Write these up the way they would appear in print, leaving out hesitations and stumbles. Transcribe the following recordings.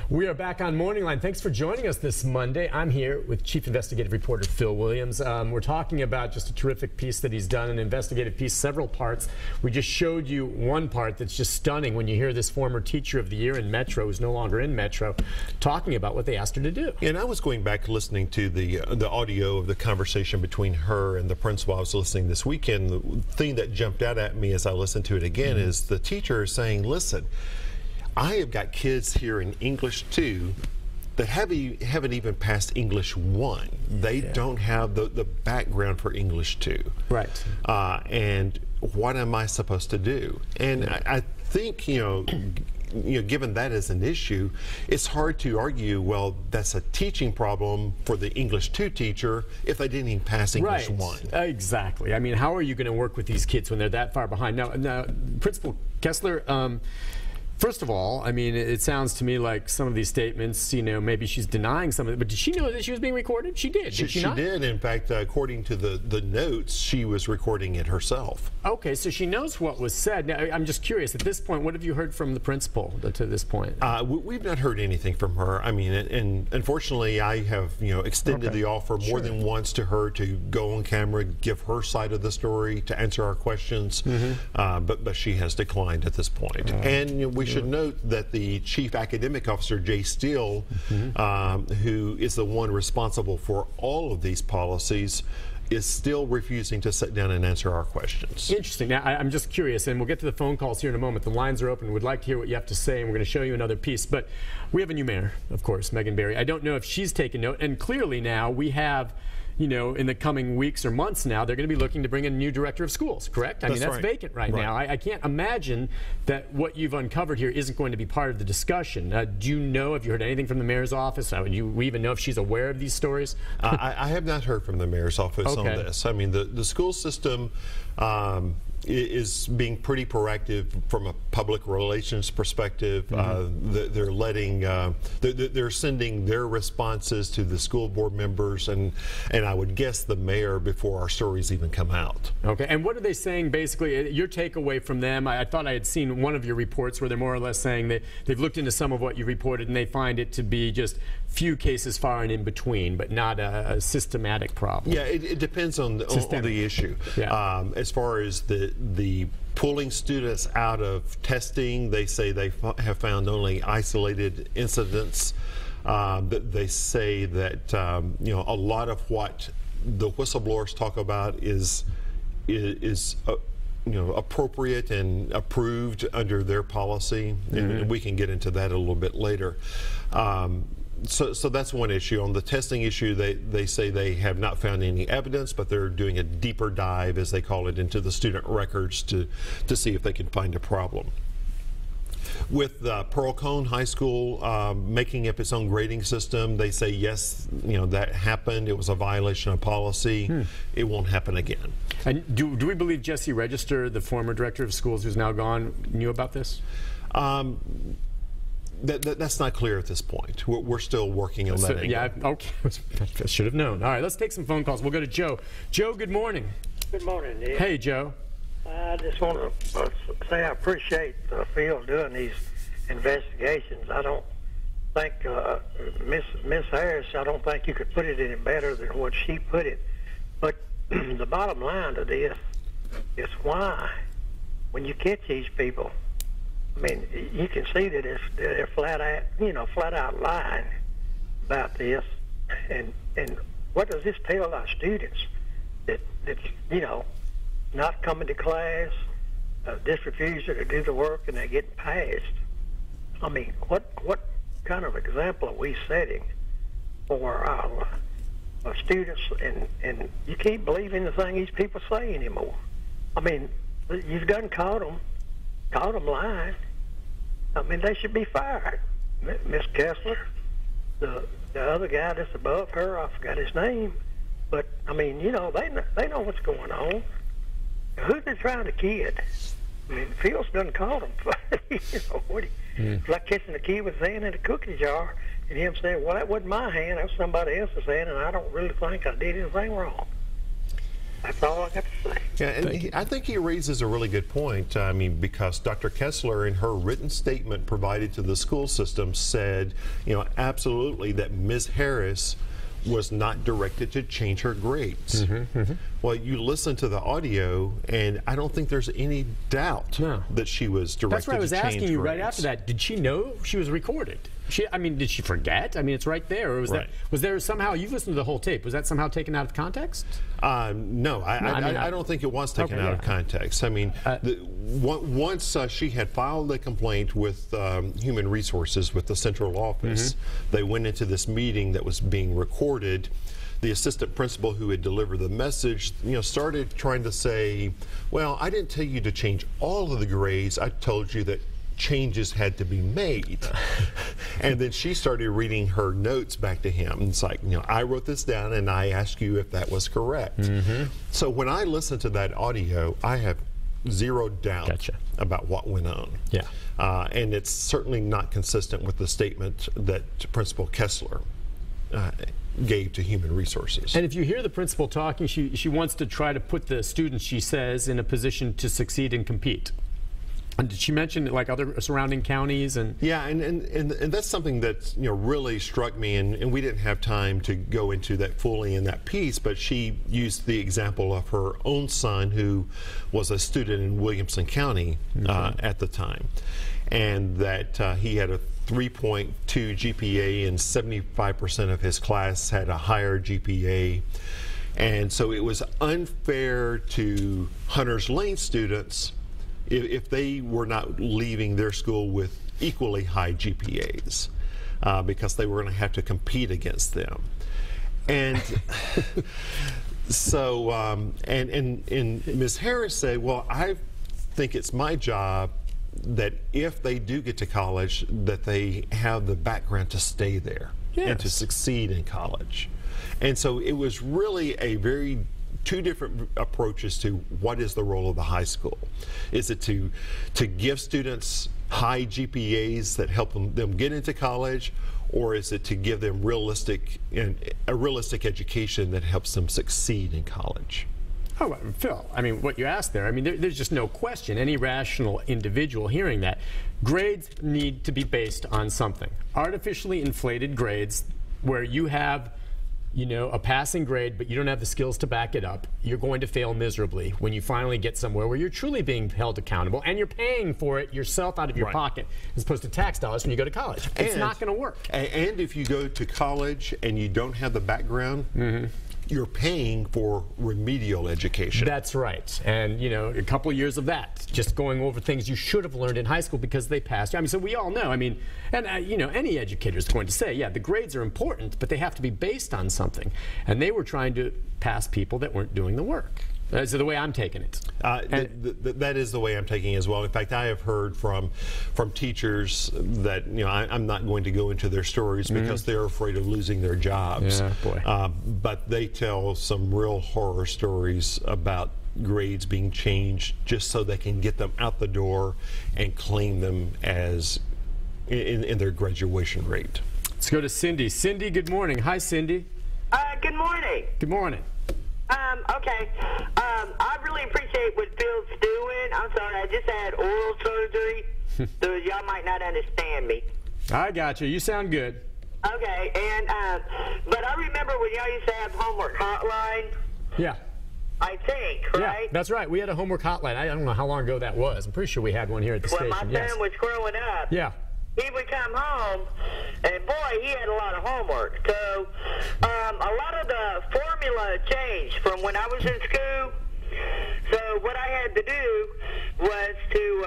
We are back on Morning Line. Thanks for joining us this Monday. I'm here with Chief Investigative Reporter Phil Williams. We're talking about just a terrific piece that he's done, an investigative piece, several parts. We just showed you one part that's just stunning when you hear this former Teacher of the Year in Metro, who's no longer in Metro, talking about what they asked her to do. And I was going back listening to the audio of the conversation between her and the principal. I was listening this weekend. The thing that jumped out at me as I listened to it again is the teacher is saying, listen, I have got kids here in English 2 that haven't even passed English 1. They don't have the background for English 2. Right. And what am I supposed to do? And I think, given that as an issue, it's hard to argue, well, that's a teaching problem for the English 2 teacher if they didn't even pass English 1. Exactly. I mean, how are you going to work with these kids when they're that far behind? Now Principal Kessler, first of all, I mean, it sounds to me like some of these statements, maybe she's denying some of it, but did she know that she was being recorded? She did, did she not? She did. In fact, according to the notes, she was recording it herself. Okay, so she knows what was said. Now, I'm just curious, at this point, what have you heard from the principal to this point? We've not heard anything from her. I mean, and unfortunately, I have, extended the offer more than once to her to go on camera, give her side of the story, to answer our questions, but she has declined at this point. And we should note that the Chief Academic Officer, Jay Steele, who is the one responsible for all of these policies, is still refusing to sit down and answer our questions. Interesting. Now, I'm just curious, and we'll get to the phone calls here in a moment. The lines are open. We'd like to hear what you have to say, and we're going to show you another piece. But we have a new mayor, of course, Megan Barry. I don't know if she's taken note, and clearly now we have, in the coming weeks or months now, they're going to be looking to bring in a new director of schools, correct? I mean, that's vacant right now. I can't imagine that what you've uncovered here isn't going to be part of the discussion. Do you know, have you heard anything from the mayor's office? Do we even know if she's aware of these stories? I have not heard from the mayor's office on this. I mean, the school system is being pretty proactive from a public relations perspective. They're letting, they're sending their responses to the school board members and I would guess the mayor before our stories even come out. Okay, and what are they saying basically? Your takeaway from them, I thought I had seen one of your reports where they're more or less saying that they've looked into some of what you reported and they find it to be just few cases far and in between, but not a systematic problem. Yeah, it depends on the issue. As far as the pulling students out of testing, they say they have found only isolated incidents. They say that a lot of what the whistleblowers talk about is appropriate and approved under their policy, and we can get into that a little bit later. So that's one issue. On the testing issue, they say they have not found any evidence, but they're doing a deeper dive, as they call it, into the student records to see if they can find a problem. With Pearl Cone High School making up its own grading system, they say yes, that happened. It was a violation of policy. It won't happen again. And do we believe Jesse Register, the former director of schools who's now gone, knew about this? That's not clear at this point. We're still working on that. Yeah, okay. I should have known. All right, let's take some phone calls. We'll go to Joe. Joe, good morning. Good morning, Nick. Hey, Joe. I just want to say I appreciate Phil doing these investigations. I don't think, Miss Harris, I don't think you could put it any better than what she put it. But the bottom line to this is why, when you catch these people, I mean, you can see that they're flat out lying about this. And what does this tell our students? That not coming to class, just refusing to do the work, and they're getting passed. I mean, what kind of example are we setting for our students? And you can't believe anything these people say anymore. I mean, you've done caught them lying. I mean, they should be fired. Miss Kessler, the other guy that's above her, I forgot his name, but I mean, they know what's going on. Who's they trying to kid? I mean, Phil's done caught him. It's like catching a kid with his hand in a cookie jar, and him saying, "Well, that wasn't my hand; that was somebody else's hand, and I don't really think I did anything wrong." That's all I got to say. Yeah, and I think he raises a really good point. I mean, because Dr. Kessler, in her written statement provided to the school system, said, absolutely that Ms. Harris was not directed to change her grades. Well, you listen to the audio, and I don't think there's any doubt that she was directed to change grades. That's what I was asking you right after that. Did she know she was recorded? Did she forget? I mean, it's right there. Or was there somehow, you've listened to the whole tape, was that somehow taken out of context? No, I don't think it was taken out of context. I mean, once she had filed a complaint with Human Resources, with the central office, they went into this meeting that was being recorded. The assistant principal who had delivered the message, started trying to say, well, I didn't tell you to change all of the grades. I told you that changes had to be made. And then she started reading her notes back to him. It's like, I wrote this down and I asked you if that was correct. So when I listen to that audio, I have zero doubt about what went on. And it's certainly not consistent with the statement that Principal Kessler gave to Human Resources. And if you hear the principal talking, she wants to try to put the students, she says, in a position to succeed and compete. And did she mention like other surrounding counties? And yeah, and that's something that really struck me, and we didn't have time to go into that fully in that piece, but she used the example of her own son, who was a student in Williamson County at the time, and that he had a 3.2 GPA and 75% of his class had a higher GPA. And so it was unfair to Hunter's Lane students if they were not leaving their school with equally high GPAs, because they were going to have to compete against them. And so, and Ms. Harris said, well, I think it's my job that if they do get to college, that they have the background to stay there and to succeed in college. And so it was really a two different approaches to what is the role of the high school. Is it to give students high GPAs that help them get into college, or is it to give them a realistic education that helps them succeed in college? Oh, Phil, I mean, what you asked there, I mean, there's just no question. Any rational individual hearing that, grades need to be based on something. Artificially inflated grades where you have, a passing grade, but you don't have the skills to back it up, you're going to fail miserably when you finally get somewhere where you're truly being held accountable and you're paying for it yourself out of your pocket, as opposed to tax dollars when you go to college. It's not going to work. And if you go to college and you don't have the background, you're paying for remedial education. That's right. And, a couple of years of that, just going over things you should have learned in high school because they passed you. I mean, so we all know. I mean, and, any educator is going to say, yeah, the grades are important, but they have to be based on something. And they were trying to pass people that weren't doing the work. That's the way I'm taking it. That is the way I'm taking it as well. In fact, I have heard from teachers that, I'm not going to go into their stories because they're afraid of losing their jobs. Yeah, boy. But they tell some real horror stories about grades being changed just so they can get them out the door and claim them as in their graduation rate. Let's go to Cindy. Cindy, good morning. Hi, Cindy. Good morning. Good morning. Okay. I really appreciate what Phil's doing. I'm sorry, I just had oral surgery, so y'all might not understand me. I got you. You sound good. Okay, and but I remember when y'all used to have homework hotline. Yeah. I think, right? Yeah, that's right. We had a homework hotline. I don't know how long ago that was. I'm pretty sure we had one here at the station. When my son was growing up. Yeah. He would come home, and boy, he had a lot of homework. So a lot of the formula changed from when I was in school. So what I had to do was to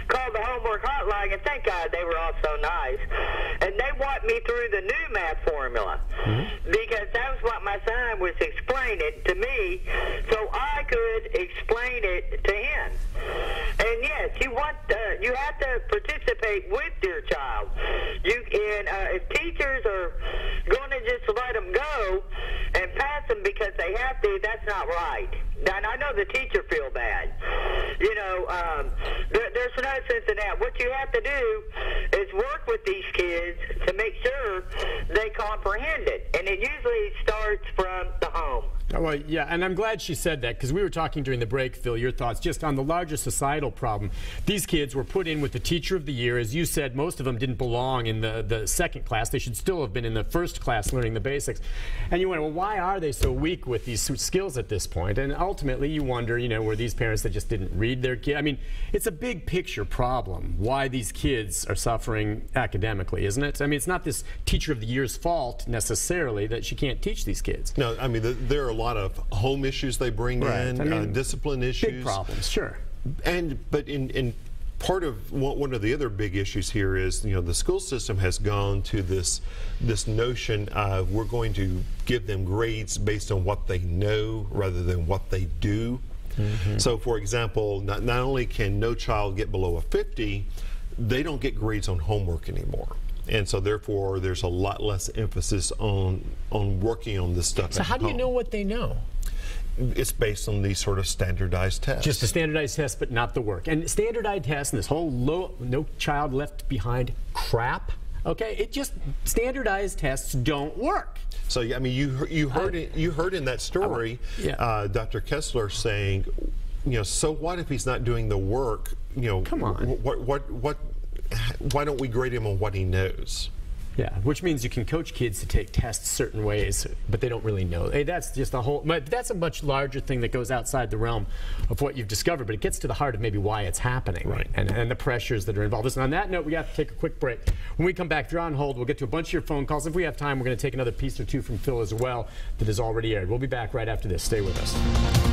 call the homework hotline, and thank God they were all so nice. And they walked me through the new math formula because that was what my son was explaining to me, so I could explain it to him. And yes, you have to participate with your child. If teachers are going to just let them go and pass them because they have to, that's not right. And I know the teacher feel bad. There's no sense in that. What you have to do is work with these kids to make sure they comprehend it. And it usually starts from the home. Well, yeah, and I'm glad she said that, because we were talking during the break, Phil, your thoughts just on the larger societal problem. These kids were put in with the teacher of the year. As you said, most of them didn't belong in the second class. They should still have been in the first class learning the basics. And you wonder, well, why are they so weak with these skills at this point? And ultimately, you wonder, were these parents that just didn't read their kid? I mean, it's a big picture problem why these kids are suffering academically, isn't it? I mean, it's not this teacher of the year's fault necessarily that she can't teach these kids. No, I mean, there are a lot of home issues they bring in, I mean, discipline issues. Big problems, sure. But in part of one of the other big issues here is, the school system has gone to this notion of we're going to give them grades based on what they know rather than what they do. Mm-hmm. So, for example, not only can no child get below a 50, they don't get grades on homework anymore. And so, therefore, there's a lot less emphasis on working on this stuff. So how do you know what they know? It's based on these sort of standardized tests. Just a standardized test, but not the work. And standardized tests and this whole no child left behind crap, okay, it just, standardized tests don't work. So, I mean, you heard in that story, Dr. Kessler saying, so what if he's not doing the work? Come on. Why don't we grade him on what he knows? Yeah, which means you can coach kids to take tests certain ways, but they don't really know. Hey, that's just a whole, that's a much larger thing that goes outside the realm of what you've discovered, but it gets to the heart of maybe why it's happening, right? And the pressures that are involved. Listen, on that note, we have to take a quick break. When we come back, if you're on hold, we'll get to a bunch of your phone calls. If we have time, we're going to take another piece or two from Phil as well that is already aired. We'll be back right after this. Stay with us.